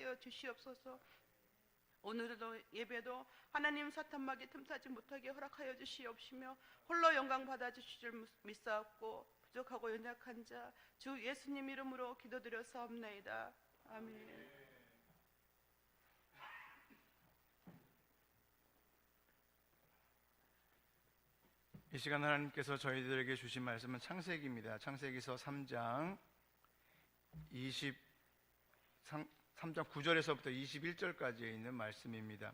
허락하여 주시옵소서. 오늘도 예배도 하나님 사탄막이 틈타지 못하게 허락하여 주시옵시며 홀로 영광 받아 주실 줄 믿사옵고 부족하고 연약한 자 주 예수님 이름으로 기도드렸사옵나이다. 아멘. 이 시간 하나님께서 저희들에게 주신 말씀은 창세기입니다. 창세기서 3장 9절에서부터 21절까지에 있는 말씀입니다.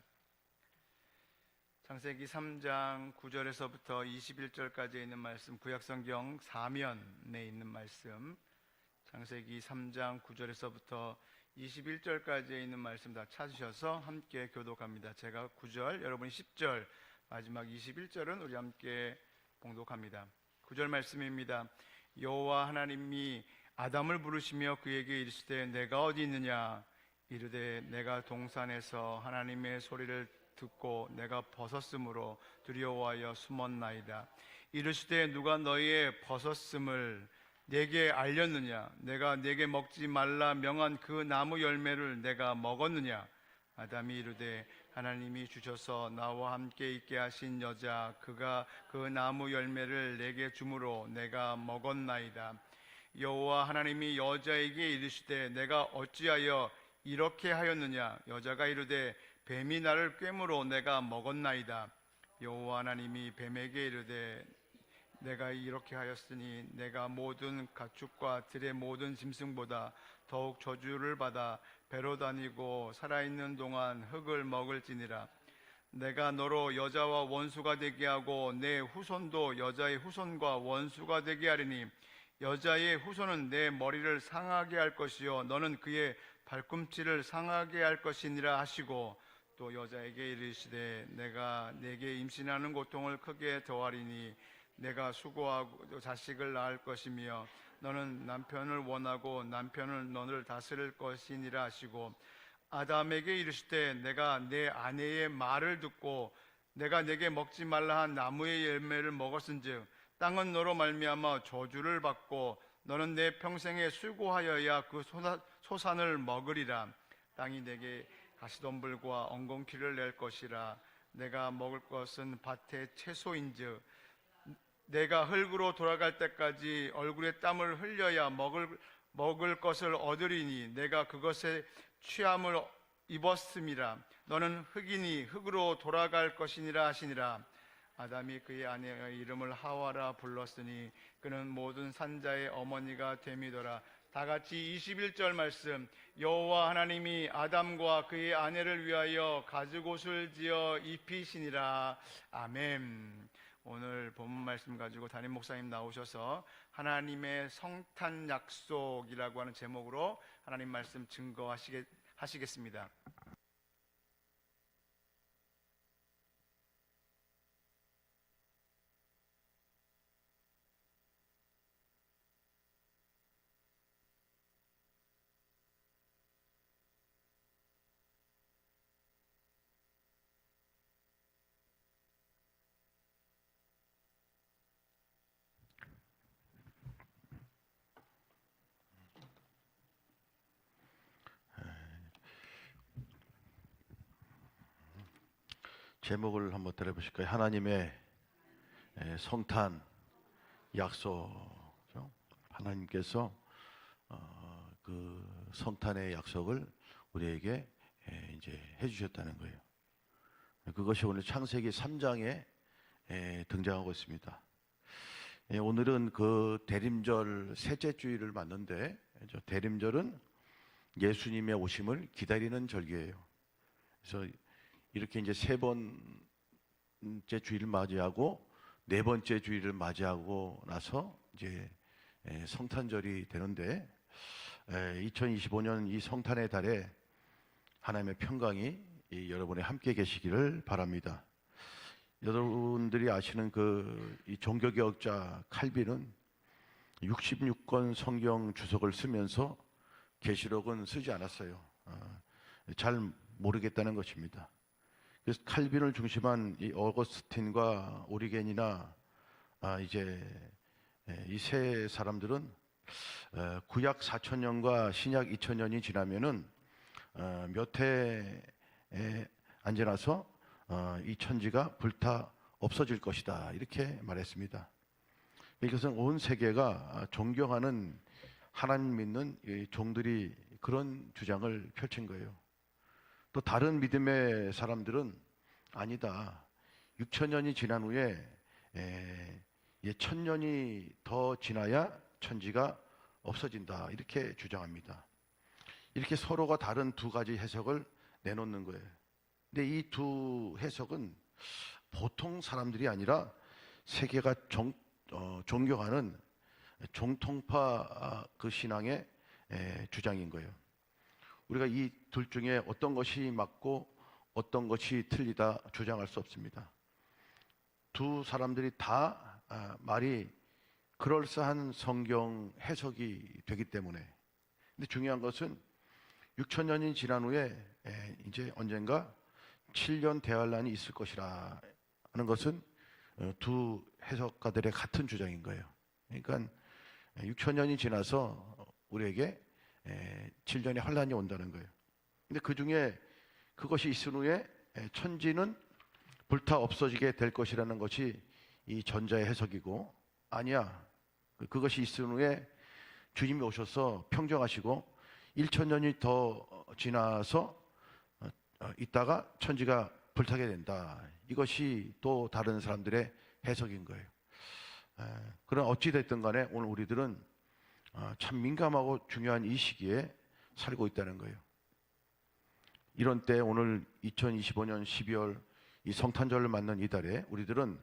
창세기 3장 9절에서부터 21절까지에 있는 말씀, 구약성경 4면에 있는 말씀, 창세기 3장 9절에서부터 21절까지에 있는 말씀 다 찾으셔서 함께 교독합니다. 제가 9절, 여러분이 10절, 마지막 21절은 우리 함께 봉독합니다. 9절 말씀입니다. 여호와 하나님이 아담을 부르시며 그에게 이르시되 내가 어디 있느냐? 이르되 내가 동산에서 하나님의 소리를 듣고 내가 벗었으므로 두려워하여 숨었나이다. 이르시되 누가 너희의 벗었음을 내게 알렸느냐? 내가 내게 먹지 말라 명한 그 나무 열매를 내가 먹었느냐? 아담이 이르되 하나님이 주셔서 나와 함께 있게 하신 여자 그가 그 나무 열매를 내게 주므로 내가 먹었나이다. 여호와 하나님이 여자에게 이르시되 내가 어찌하여 이렇게 하였느냐? 여자가 이르되 뱀이 나를 꿰므로 내가 먹었나이다. 여호와 하나님이 뱀에게 이르되 내가 이렇게 하였으니 내가 모든 가축과 들의 모든 짐승보다 더욱 저주를 받아 배로 다니고 살아있는 동안 흙을 먹을지니라. 내가 너로 여자와 원수가 되게 하고 내 후손도 여자의 후손과 원수가 되게 하리니 여자의 후손은 내 머리를 상하게 할 것이요 너는 그의 발꿈치를 상하게 할 것이니라 하시고 또 여자에게 이르시되 내가 내게 임신하는 고통을 크게 더하리니 내가 수고하고 자식을 낳을 것이며 너는 남편을 원하고 남편은 너를 다스릴 것이니라 하시고 아담에게 이르시되 내가 내 아내의 말을 듣고 내가 내게 먹지 말라 한 나무의 열매를 먹었은즉 땅은 너로 말미암아 저주를 받고 너는 내 평생에 수고하여야 그 소산을 먹으리라. 땅이 내게 가시덤불과 엉겅퀴를 낼 것이라. 내가 먹을 것은 밭의 채소인즉 내가 흙으로 돌아갈 때까지 얼굴에 땀을 흘려야 먹을 것을 얻으리니 내가 그것에 취함을 입었음이라. 너는 흙이니 흙으로 돌아갈 것이니라 하시니라. 아담이 그의 아내의 이름을 하와라 불렀으니 그는 모든 산자의 어머니가 됨이더라. 다 같이 21절 말씀. 여호와 하나님이 아담과 그의 아내를 위하여 가죽옷을 지어 입히시니라. 아멘. 오늘 본문 말씀 가지고 담임 목사님 나오셔서 하나님의 성탄 약속이라고 하는 제목으로 하나님 말씀 증거하시겠습니다. 제목을 한번 들어보실까요? 하나님의 성탄 약속. 하나님께서 그 성탄의 약속을 우리에게 이제 해주셨다는 거예요. 그것이 오늘 창세기 3장에 등장하고 있습니다. 오늘은 그 대림절 셋째 주일을 맞는데 대림절은 예수님의 오심을 기다리는 절기예요. 그래서 이렇게 이제 세 번째 주일을 맞이하고 네 번째 주일을 맞이하고 나서 이제 성탄절이 되는데 2025년 이 성탄의 달에 하나님의 평강이 여러분의 함께 계시기를 바랍니다. 여러분들이 아시는 이 종교개혁자 칼빈은 66권 성경 주석을 쓰면서 계시록은 쓰지 않았어요. 잘 모르겠다는 것입니다. 그래서 칼빈을 중심한 이 어거스틴과 오리겐이나 이제 이 세 사람들은 구약 4,000년과 신약 2,000년이 지나면은 몇 해에 안 지나서 이 천지가 불타 없어질 것이다 이렇게 말했습니다. 이것은 온 세계가 존경하는 하나님 믿는 이 종들이 그런 주장을 펼친 거예요. 또 다른 믿음의 사람들은 아니다. 6,000년이 지난 후에 1,000년이 더 지나야 천지가 없어진다 이렇게 주장합니다. 이렇게 서로가 다른 두 가지 해석을 내놓는 거예요. 근데 이 두 해석은 보통 사람들이 아니라 세계가 존경하는 종통파 그 신앙의 주장인 거예요. 우리가 이 둘 중에 어떤 것이 맞고 어떤 것이 틀리다 주장할 수 없습니다. 두 사람들이 다 말이 그럴싸한 성경 해석이 되기 때문에. 근데 중요한 것은 6,000년이 지난 후에 이제 언젠가 7년 대환란이 있을 것이라 하는 것은 두 해석가들의 같은 주장인 거예요. 그러니까 6,000년이 지나서 우리에게 7년의 환란이 온다는 거예요. 근데 그 중에 그것이 있은 후에 천지는 불타 없어지게 될 것이라는 것이 이 전자의 해석이고, 아니야, 그것이 있은 후에 주님이 오셔서 평정하시고 1,000년이 더 지나서 있다가 천지가 불타게 된다. 이것이 또 다른 사람들의 해석인 거예요. 그러나 어찌 됐든 간에 오늘 우리들은 참 민감하고 중요한 이 시기에 살고 있다는 거예요. 이런 때 오늘 2025년 12월 이 성탄절을 맞는 이 달에 우리들은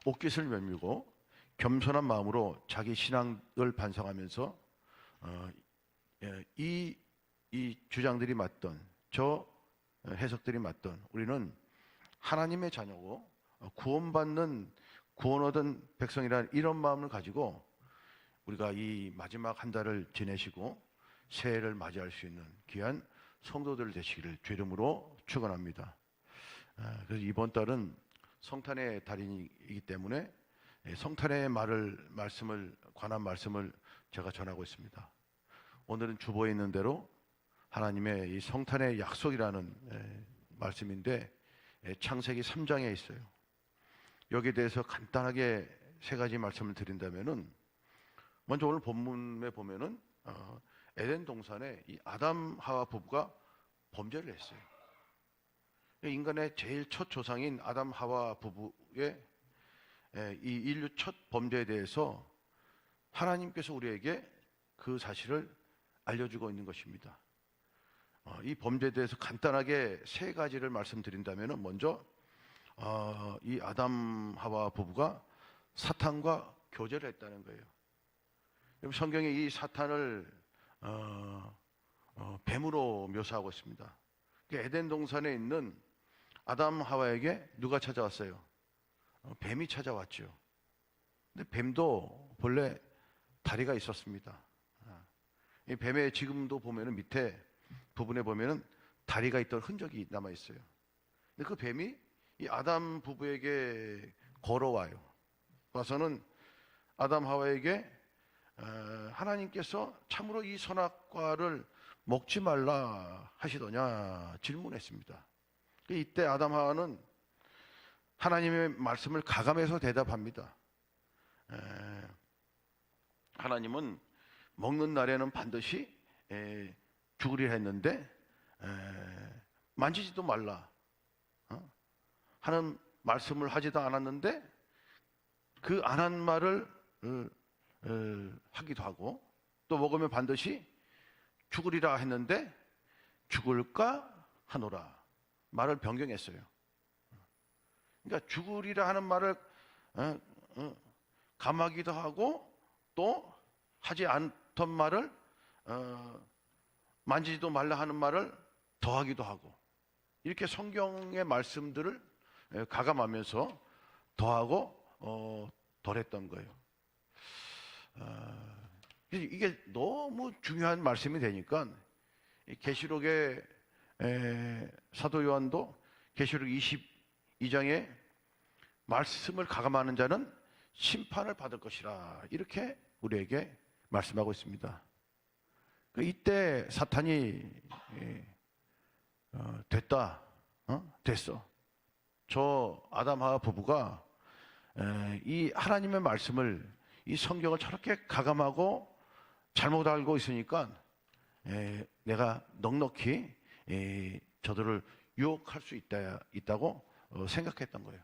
옷깃을 메밀고 겸손한 마음으로 자기 신앙을 반성하면서 이 주장들이 맞던, 저 해석들이 맞던, 우리는 하나님의 자녀고 구원 얻은 백성이라는 이런 마음을 가지고 우리가 이 마지막 한 달을 지내시고 새해를 맞이할 수 있는 귀한 성도들 되시기를 주 이름으로 축원합니다. 그래서 이번 달은 성탄의 달이기 때문에 성탄의 관한 말씀을 제가 전하고 있습니다. 오늘은 주보에 있는 대로 하나님의 이 성탄의 약속이라는 말씀인데 창세기 3장에 있어요. 여기에 대해서 간단하게 세 가지 말씀을 드린다면은, 먼저 오늘 본문에 보면은 에덴 동산에 이 아담 하와 부부가 범죄를 했어요. 인간의 제일 첫 조상인 아담 하와 부부의 이 인류 첫 범죄에 대해서 하나님께서 우리에게 그 사실을 알려주고 있는 것입니다. 이 범죄에 대해서 간단하게 세 가지를 말씀드린다면, 먼저 이 아담 하와 부부가 사탄과 교제를 했다는 거예요. 성경에 이 사탄을 뱀으로 묘사하고 있습니다. 에덴 동산에 있는 아담 하와에게 누가 찾아왔어요? 뱀이 찾아왔죠. 근데 뱀도 본래 다리가 있었습니다. 이 뱀의 지금도 보면은 밑에 부분에 보면은 다리가 있던 흔적이 남아 있어요. 근데 그 뱀이 이 아담 부부에게 걸어와요. 와서는 아담 하와에게 하나님께서 참으로 이 선악과를 먹지 말라 하시더냐 질문했습니다. 이때 아담 하와는 하나님의 말씀을 가감해서 대답합니다. 하나님은 먹는 날에는 반드시 죽으리라 했는데 만지지도 말라 하는 말씀을 하지도 않았는데 그 안 한 말을 하기도 하고, 또 먹으면 반드시 죽으리라 했는데 죽을까 하노라 말을 변경했어요. 그러니까 죽으리라 하는 말을 감하기도 하고, 또 하지 않던 말을 만지지도 말라 하는 말을 더하기도 하고, 이렇게 성경의 말씀들을 가감하면서 더하고 덜했던 거예요. 이게 너무 중요한 말씀이 되니까 계시록의 사도 요한도 계시록 22장에 말씀을 가감하는 자는 심판을 받을 것이라 이렇게 우리에게 말씀하고 있습니다. 이때 사탄이 됐다. 됐어. 저 아담 하와 부부가 이 하나님의 말씀을, 이 성경을 저렇게 가감하고 잘못 알고 있으니까 내가 넉넉히 저들을 유혹할 수 있다고 생각했던 거예요.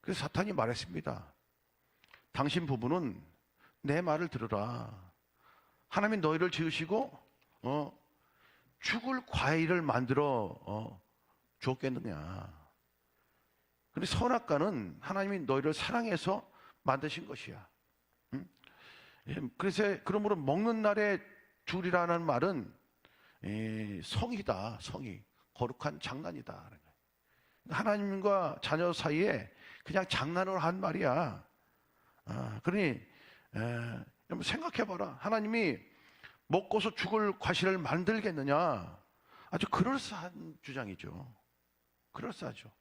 그래서 사탄이 말했습니다. 당신 부부는 내 말을 들으라. 하나님이 너희를 지으시고 죽을 과일을 만들어 줬겠느냐. 근데 선악과는 하나님이 너희를 사랑해서 만드신 것이야. 그래서 그러므로 먹는 날에 줄이라는 말은 성이다. 성이 거룩한 장난이다. 하나님과 자녀 사이에 그냥 장난을 한 말이야. 그러니 한번 생각해봐라. 하나님이 먹고서 죽을 과실을 만들겠느냐. 아주 그럴싸한 주장이죠. 그럴싸하죠.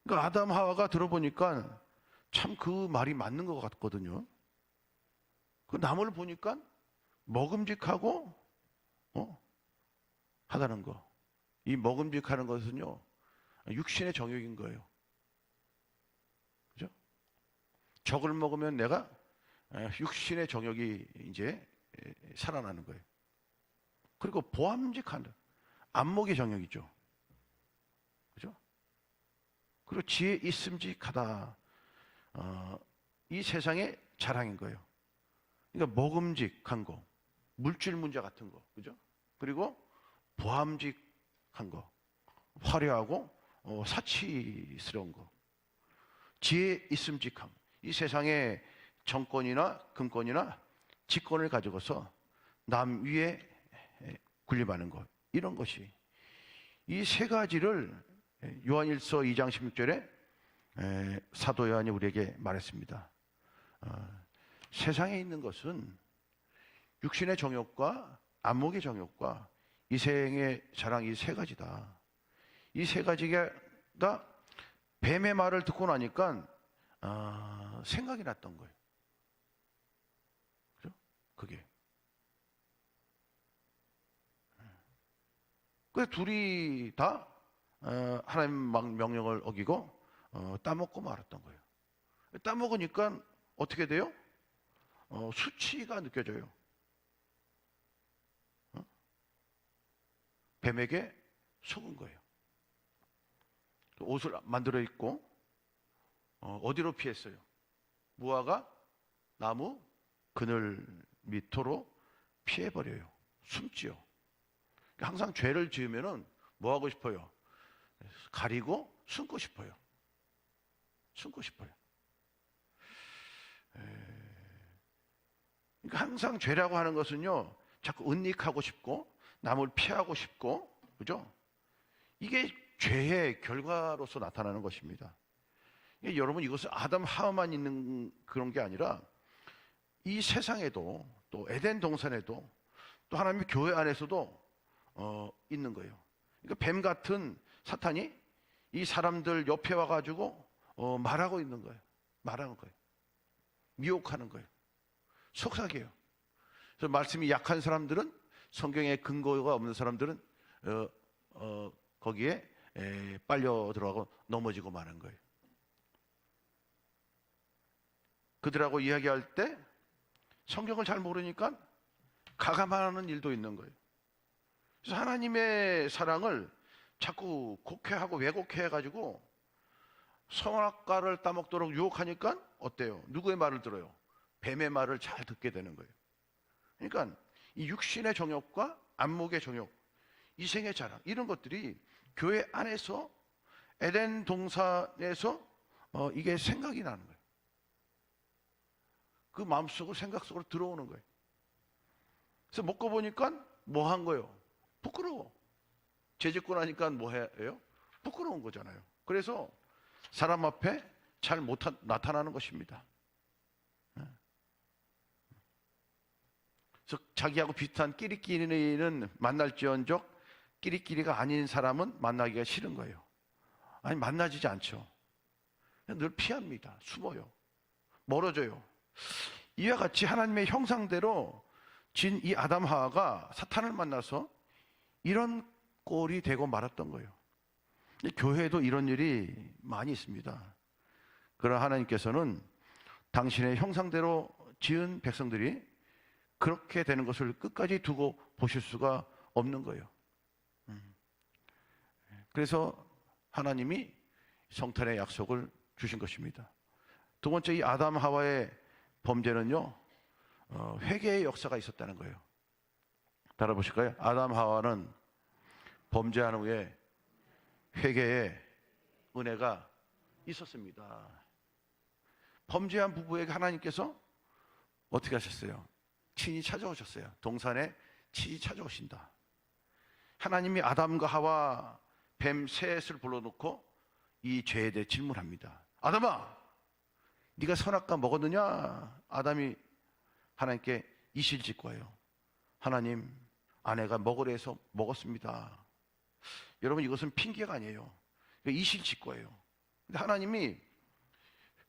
그러니까 아담 하와가 들어보니까 참 그 말이 맞는 것 같거든요. 그 나무를 보니까 먹음직하고 하다는 거. 이 먹음직하는 것은요, 육신의 정욕인 거예요. 그죠? 적을 먹으면 내가 육신의 정욕이 이제 살아나는 거예요. 그리고 보암직한 안목의 정욕이죠. 그죠? 그리고 지혜 있음직하다. 이 세상의 자랑인 거예요. 그러니까 먹음직한 거, 물질 문제 같은 거, 그죠? 그리고 보암직한 거, 화려하고 사치스러운 거, 지혜 있음직함. 이 세상의 정권이나 금권이나 직권을 가지고서 남 위에 군림하는 것, 이런 것이, 이 세 가지를 요한일서 2장 16절에 사도 요한이 우리에게 말했습니다. 세상에 있는 것은 육신의 정욕과 안목의 정욕과 이생의 자랑, 이 세 가지다. 이 세 가지가 뱀의 말을 듣고 나니까 생각이 났던 거예요. 그죠? 그게. 그래서 둘이 다 하나님 명령을 어기고 따먹고 말았던 거예요. 따먹으니까 어떻게 돼요? 수치가 느껴져요. 뱀에게 속은 거예요. 옷을 만들어 입고 어디로 피했어요? 무화과 나무 그늘 밑으로 피해버려요. 숨지요. 항상 죄를 지으면은 뭐 하고 싶어요? 가리고 숨고 싶어요. 숨고 싶어요. 그러니까 항상 죄라고 하는 것은요, 자꾸 은닉하고 싶고 남을 피하고 싶고, 그죠? 이게 죄의 결과로서 나타나는 것입니다. 여러분, 이것은 아담 하와만 있는 그런 게 아니라 이 세상에도, 또 에덴 동산에도, 또 하나님의 교회 안에서도 있는 거예요. 그러니까 뱀 같은 사탄이 이 사람들 옆에 와가지고 말하고 있는 거예요. 말하는 거예요. 미혹하는 거예요. 속삭여요. 그래서 말씀이 약한 사람들은, 성경에 근거가 없는 사람들은 거기에 빨려 들어가고 넘어지고 마는 거예요. 그들하고 이야기할 때 성경을 잘 모르니까 가감하는 일도 있는 거예요. 그래서 하나님의 사랑을 자꾸 곡해하고 왜곡해가지고 선악과를 따먹도록 유혹하니까 어때요? 누구의 말을 들어요? 뱀의 말을 잘 듣게 되는 거예요. 그러니까 이 육신의 정욕과 안목의 정욕, 이생의 자랑, 이런 것들이 교회 안에서, 에덴 동산에서 이게 생각이 나는 거예요. 그 마음속으로, 생각 속으로 들어오는 거예요. 그래서 먹고 보니까 뭐 한 거예요? 부끄러워. 죄 짓고 나니까 뭐 해요? 부끄러운 거잖아요. 그래서 사람 앞에 잘 못 나타나는 것입니다. 그래서 자기하고 비슷한 끼리끼리는 만날지언정 끼리끼리가 아닌 사람은 만나기가 싫은 거예요. 아니, 만나지지 않죠. 늘 피합니다. 숨어요. 멀어져요. 이와 같이 하나님의 형상대로 진 이 아담 하와가 사탄을 만나서 이런 꼴이 되고 말았던 거예요. 교회도 이런 일이 많이 있습니다. 그러나 하나님께서는 당신의 형상대로 지은 백성들이 그렇게 되는 것을 끝까지 두고 보실 수가 없는 거예요. 그래서 하나님이 성탄의 약속을 주신 것입니다. 두 번째, 이 아담 하와의 범죄는요, 회개의 역사가 있었다는 거예요. 따라보실까요? 아담 하와는 범죄한 후에 회개의 은혜가 있었습니다. 범죄한 부부에게 하나님께서 어떻게 하셨어요? 친히 찾아오셨어요. 동산에 친히 찾아오신다. 하나님이 아담과 하와, 뱀 셋을 불러놓고 이 죄에 대해 질문합니다. 아담아, 네가 선악과 먹었느냐? 아담이 하나님께 이실직고해요. 하나님, 아내가 먹으려 해서 먹었습니다. 여러분, 이것은 핑계가 아니에요. 이실직고예요. 근데 하나님이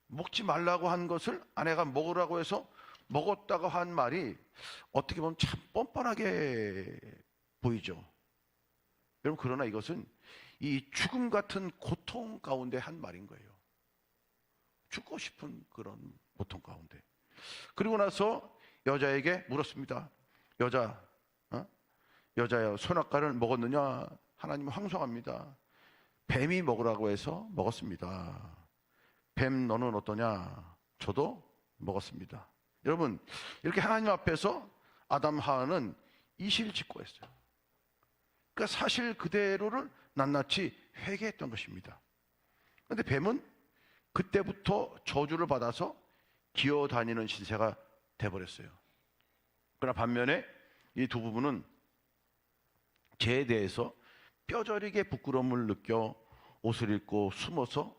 먹지 말라고 한 것을 아내가 먹으라고 해서 먹었다고 한 말이 어떻게 보면 참 뻔뻔하게 보이죠. 여러분, 그러나 이것은 이 죽음 같은 고통 가운데 한 말인 거예요. 죽고 싶은 그런 고통 가운데. 그리고 나서 여자에게 물었습니다. 여자여, 선악과를 먹었느냐? 하나님은 황송합니다. 뱀이 먹으라고 해서 먹었습니다. 뱀, 너는 어떠냐? 저도 먹었습니다. 여러분, 이렇게 하나님 앞에서 아담 하와는 이실직고했어요. 그러니까 사실 그대로를 낱낱이 회개했던 것입니다. 그런데 뱀은 그때부터 저주를 받아서 기어다니는 신세가 돼버렸어요. 그러나 반면에 이 두 부부는 죄에 대해서 뼈저리게 부끄러움을 느껴 옷을 입고 숨어서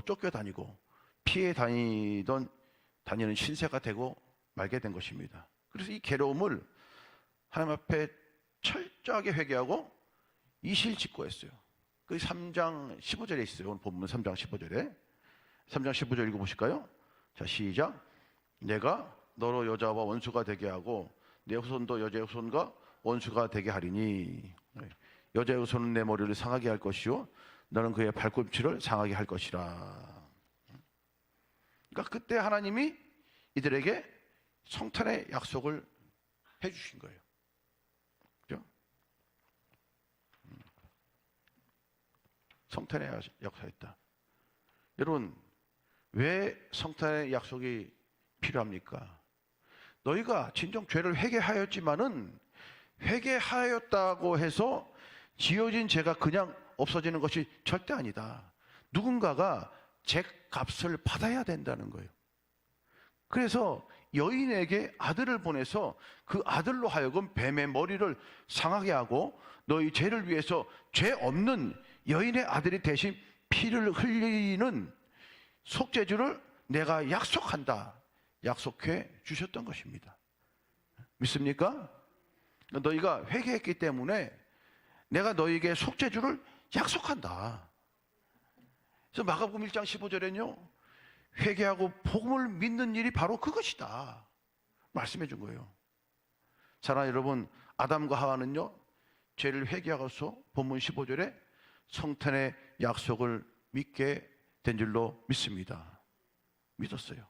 쫓겨다니고 피해 다니는 신세가 되고 말게 된 것입니다. 그래서 이 괴로움을 하나님 앞에 철저하게 회개하고 이실직고했어요. 그 3장 15절에 있어요. 오늘 본문 3장 15절에. 3장 15절 읽어보실까요? 자, 시작. 내가 너로 여자와 원수가 되게 하고 내 후손도 여자의 후손과 원수가 되게 하리니, 여자의 후손은 내 머리를 상하게 할 것이요 너는 그의 발꿈치를 상하게 할 것이라. 그러니까 그때 하나님이 이들에게 성탄의 약속을 해주신 거예요. 그죠? 성탄의 약속했다. 여러분, 왜 성탄의 약속이 필요합니까? 너희가 진정 죄를 회개하였지만은 회개하였다고 해서 지어진 죄가 그냥 없어지는 것이 절대 아니다. 누군가가 죄값을 받아야 된다는 거예요. 그래서 여인에게 아들을 보내서 그 아들로 하여금 뱀의 머리를 상하게 하고 너희 죄를 위해서 죄 없는 여인의 아들이 대신 피를 흘리는 속죄주를 내가 약속한다. 약속해 주셨던 것입니다. 믿습니까? 너희가 회개했기 때문에 내가 너희에게 속죄주를 약속한다. 그래서 마가복음 1장 15절에는요, 회개하고 복음을 믿는 일이 바로 그것이다 말씀해 준 거예요. 사랑하는 여러분, 아담과 하와는요 죄를 회개하고서 본문 15절에 성탄의 약속을 믿게 된 줄로 믿습니다. 믿었어요.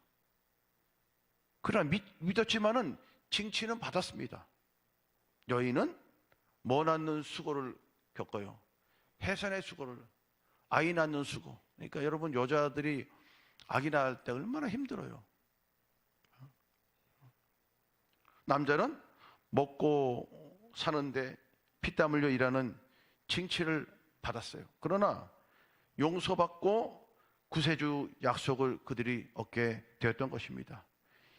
그러나 믿었지만은 징치는 받았습니다. 여인은 뭐 낳는 수고를 겪어요. 해산의 수고를, 아이 낳는 수고. 그러니까 여러분, 여자들이 아기 낳을 때 얼마나 힘들어요. 남자는 먹고 사는데 피땀 흘려 일하는 징치를 받았어요. 그러나 용서받고 구세주 약속을 그들이 얻게 되었던 것입니다.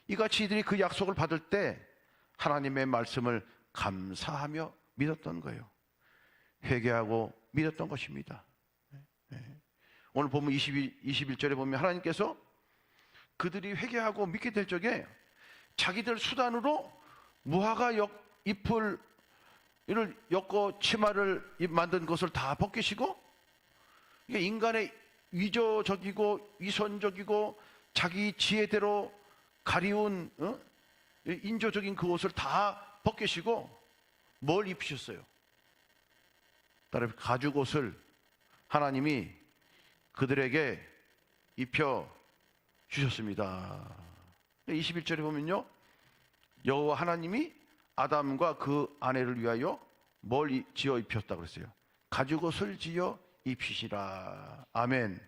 이같이 이들이 그 약속을 받을 때 하나님의 말씀을 감사하며 믿었던 거예요. 회개하고 믿었던 것입니다. 오늘 보면 21절에 보면 하나님께서 그들이 회개하고 믿게 될 적에 자기들 수단으로 무화과 잎을 엮고 치마를 만든 것을 다 벗기시고, 이게 인간의 위조적이고 위선적이고 자기 지혜대로 가리운 인조적인 그 옷을 다 벗기시고 뭘 입히셨어요? 따라 가죽옷을 하나님이 그들에게 입혀 주셨습니다. 21절에 보면요, 여호와 하나님이 아담과 그 아내를 위하여 뭘 지어 입혔다고 그랬어요? 가죽옷을 지어 입히시라. 아멘.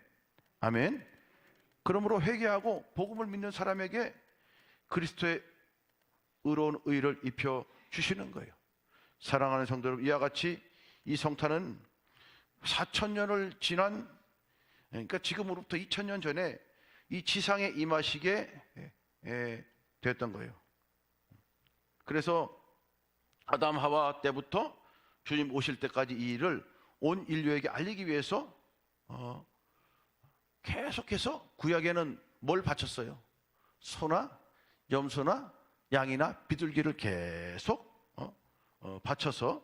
아멘. 그러므로 회개하고 복음을 믿는 사람에게 그리스도의 의로운 의를 입혀 주시는 거예요. 사랑하는 성도 여러분, 이와 같이 이 성탄은 4,000년을 지난, 그러니까 지금으로부터 2,000년 전에 이 지상에 임하시게 됐던 거예요. 그래서 아담 하와 때부터 주님 오실 때까지 이 일을 온 인류에게 알리기 위해서 계속해서 구약에는 뭘 바쳤어요? 소나 염소나 양이나 비둘기를 계속 바쳐서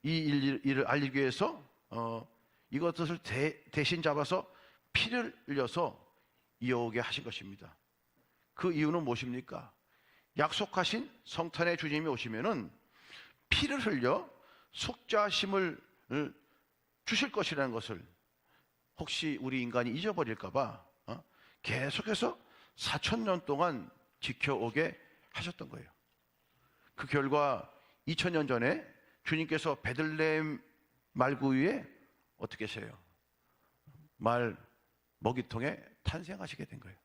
이 일을 알리기 위해서 이것을 대신 잡아서 피를 흘려서 이어오게 하신 것입니다. 그 이유는 무엇입니까? 약속하신 성탄의 주님이 오시면은 피를 흘려 속죄하심을 주실 것이라는 것을 혹시 우리 인간이 잊어버릴까봐 계속해서 4,000년 동안 지켜오게 하셨던 거예요. 그 결과 2,000년 전에 주님께서 베들레헴 말구 위에 어떻게 하세요? 말 먹이통에 탄생하시게 된 거예요.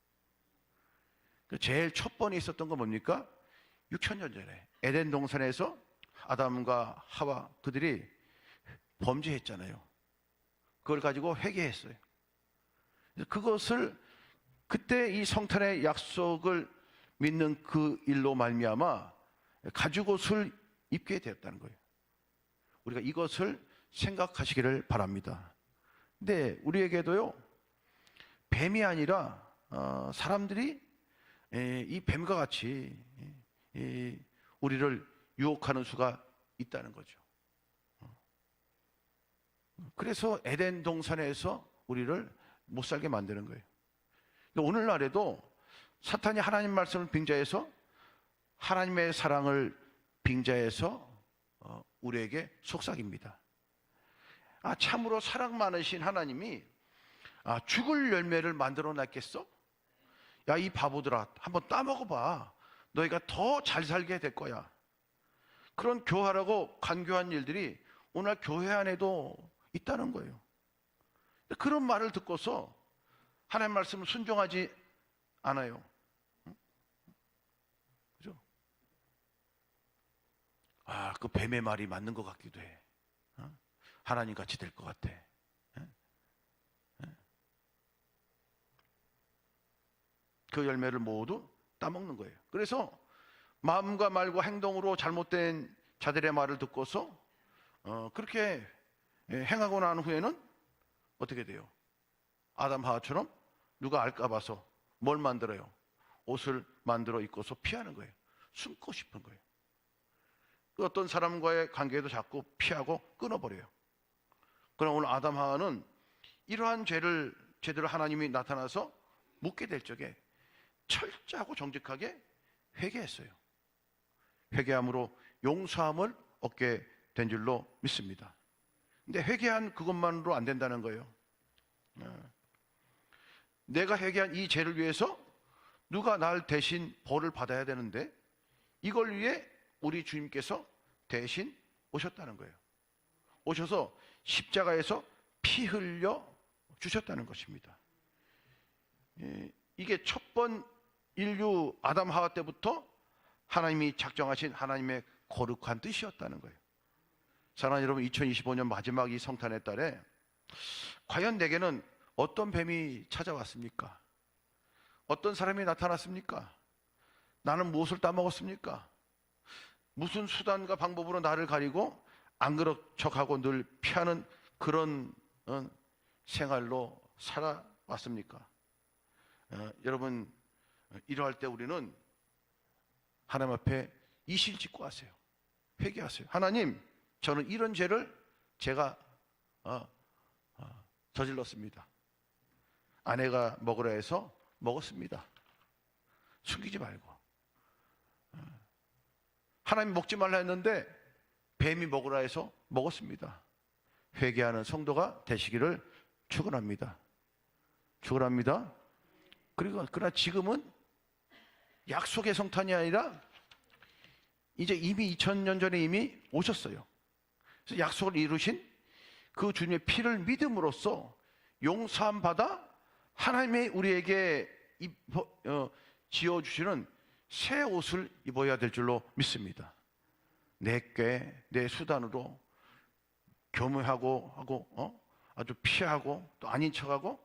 제일 첫 번에 있었던 건 뭡니까? 6,000년 전에 에덴 동산에서 아담과 하와 그들이 범죄했잖아요. 그걸 가지고 회개했어요. 그것을 그때 이 성탄의 약속을 믿는 그 일로 말미암아 가죽옷을 입게 되었다는 거예요. 우리가 이것을 생각하시기를 바랍니다. 근데 우리에게도요, 뱀이 아니라 사람들이 이 뱀과 같이 우리를 유혹하는 수가 있다는 거죠. 그래서 에덴 동산에서 우리를 못 살게 만드는 거예요. 오늘날에도 사탄이 하나님 말씀을 빙자해서 하나님의 사랑을 빙자해서 우리에게 속삭입니다. 참으로 사랑 많으신 하나님이 죽을 열매를 만들어 놨겠어? 야, 이 바보들아, 한번 따먹어봐. 너희가 더 잘 살게 될 거야. 그런 교활하고 간교한 일들이 오늘 교회 안에도 있다는 거예요. 그런 말을 듣고서 하나님 말씀을 순종하지 않아요. 그죠? 그 뱀의 말이 맞는 것 같기도 해. 하나님 같이 될 것 같아. 그 열매를 모두 따먹는 거예요. 그래서 마음과 말과 행동으로 잘못된 자들의 말을 듣고서 그렇게 행하고 난 후에는 어떻게 돼요? 아담 하와처럼 누가 알까 봐서 뭘 만들어요? 옷을 만들어 입고서 피하는 거예요. 숨고 싶은 거예요. 어떤 사람과의 관계도 자꾸 피하고 끊어버려요. 그럼 오늘 아담 하와는 이러한 죄들을 하나님이 나타나서 묻게 될 적에 철저하고 정직하게 회개했어요. 회개함으로 용서함을 얻게 된 줄로 믿습니다. 근데 회개한 그것만으로 안 된다는 거예요. 내가 회개한 이 죄를 위해서 누가 날 대신 벌을 받아야 되는데 이걸 위해 우리 주님께서 대신 오셨다는 거예요. 오셔서 십자가에서 피 흘려 주셨다는 것입니다. 이게 첫 번 인류 아담 하와 때부터 하나님이 작정하신 하나님의 거룩한 뜻이었다는 거예요. 사랑하는 여러분, 2025년 마지막 이 성탄의 달에 과연 내게는 어떤 뱀이 찾아왔습니까? 어떤 사람이 나타났습니까? 나는 무엇을 따먹었습니까? 무슨 수단과 방법으로 나를 가리고 안 그런 척하고 늘 피하는 그런 생활로 살아왔습니까? 여러분, 이러할 때 우리는 하나님 앞에 이실 짓고 하세요. 회개하세요. 하나님, 저는 이런 죄를 제가 저질렀습니다. 아내가 먹으라 해서 먹었습니다. 숨기지 말고. 하나님 먹지 말라 했는데 뱀이 먹으라 해서 먹었습니다. 회개하는 성도가 되시기를 축원합니다. 축원합니다. 그러나 지금은 약속의 성탄이 아니라 이제 이미 2000년 전에 이미 오셨어요. 그래서 약속을 이루신 그 주님의 피를 믿음으로써 용서함 받아 하나님의 우리에게 지어주시는 새 옷을 입어야 될 줄로 믿습니다. 내 꾀, 내 수단으로 교묘하고 아주 피하고 또 아닌 척하고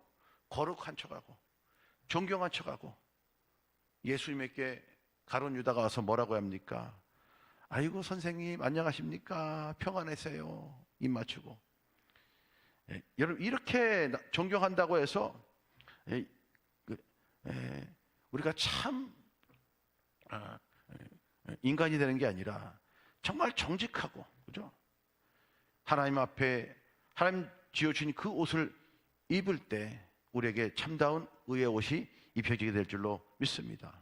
거룩한 척하고 존경한 척하고 예수님에게 가룟 유다가 와서 뭐라고 합니까? 아이고 선생님 안녕하십니까? 평안하세요. 입 맞추고. 여러분 이렇게 존경한다고 해서 우리가 참 인간이 되는 게 아니라 정말 정직하고, 그죠? 하나님 앞에 하나님 지어주신 그 옷을 입을 때 우리에게 참다운 의의 옷이 입혀지게 될 줄로 믿습니다.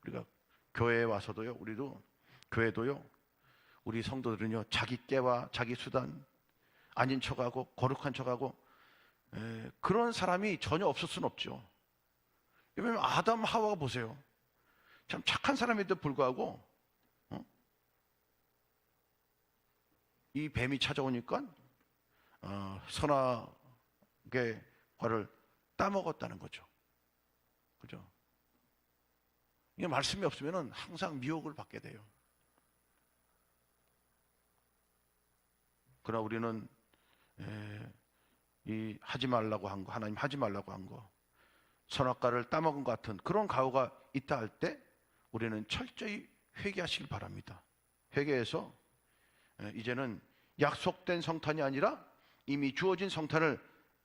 우리가 교회에 와서도요, 교회도요, 우리 성도들은요, 자기 깨와 자기 수단, 아닌 척하고 거룩한 척하고 그런 사람이 전혀 없을 수는 없죠. 왜냐하면 아담 하와가 보세요. 참 착한 사람에도 불구하고 이 뱀이 찾아오니까 선악의 과를 따먹었다는 거죠. 그죠? 이게 말씀이 없으면 항상 미혹을 받게 돼요. 그러나 우리는 이 하지 말라고 한 거, 하나님 하지 말라고 한 거, 선악과를 따먹은 것 같은 그런 가오가 있다 할 때 우리는 철저히 회개하시길 바랍니다. 회개해서 이제는 약속된 성탄이 아니라 이미 주어진 성탄을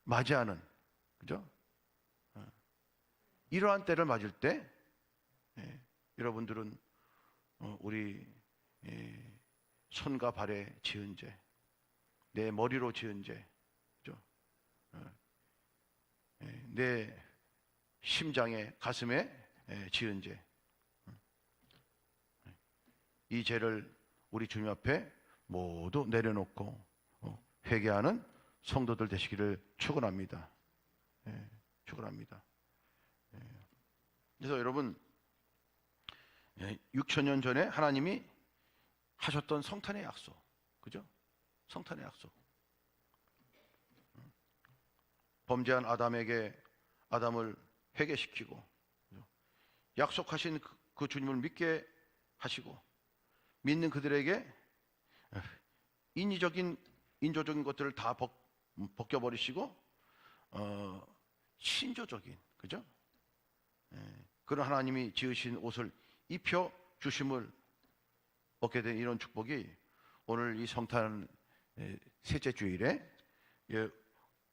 맞이하는, 그죠? 이러한 때를 맞을 때 여러분들은 우리 손과 발에 지은 죄, 내 머리로 지은 죄, 그죠? 내 심장에 가슴에 지은 죄, 이 죄를 우리 주님 앞에 모두 내려놓고 회개하는 성도들 되시기를 축원합니다. 축원합니다. 그래서 여러분 6,000년 전에 하나님이 하셨던 성탄의 약속, 그죠? 성탄의 약속. 범죄한 아담을 회개시키고 약속하신 그 주님을 믿게 하시고 믿는 그들에게 인조적인 것들을 다 벗겨버리시고 신조적인, 그죠? 그런 하나님이 지으신 옷을 입혀 주심을 얻게 된 이런 축복이 오늘 이 성탄 셋째 주일에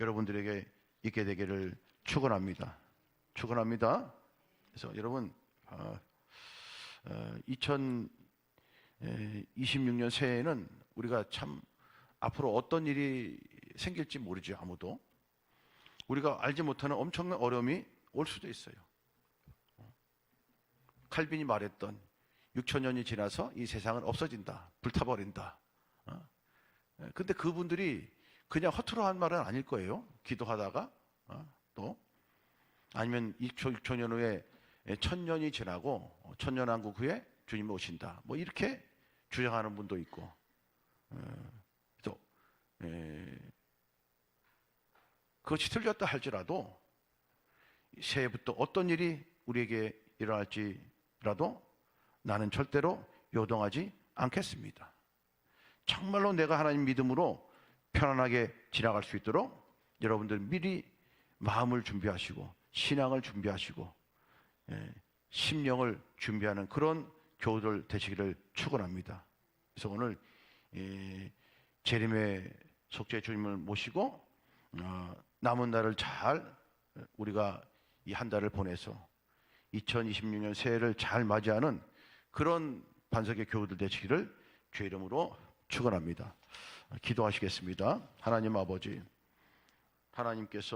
여러분들에게 있게 되기를 축원합니다. 축원합니다. 그래서 여러분 2026년 새해에는 우리가 참 앞으로 어떤 일이 생길지 모르죠. 아무도 우리가 알지 못하는 엄청난 어려움이 올 수도 있어요. 칼빈이 말했던 6,000년이 지나서 이 세상은 없어진다, 불타버린다. 근데 그분들이 그냥 허투루 한 말은 아닐 거예요. 기도하다가 또 아니면 6,000년 후에 1,000년이 지나고 천년왕국 후에 주님이 오신다, 뭐 이렇게 주장하는 분도 있고, 또 그것이 틀렸다 할지라도 새해부터 어떤 일이 우리에게 일어날지라도 나는 절대로 요동하지 않겠습니다. 정말로 내가 하나님 믿음으로 편안하게 지나갈 수 있도록 여러분들 미리 마음을 준비하시고 신앙을 준비하시고 심령을 준비하는 그런 교우들 되시기를 축원합니다. 그래서 오늘 재림의 속죄 주님을 모시고 남은 날을 잘 우리가 이 한 달을 보내서 2026년 새해를 잘 맞이하는 그런 반석의 교우들 되시기를 주의 이름으로 축원합니다. 기도하시겠습니다. 하나님 아버지, 하나님께서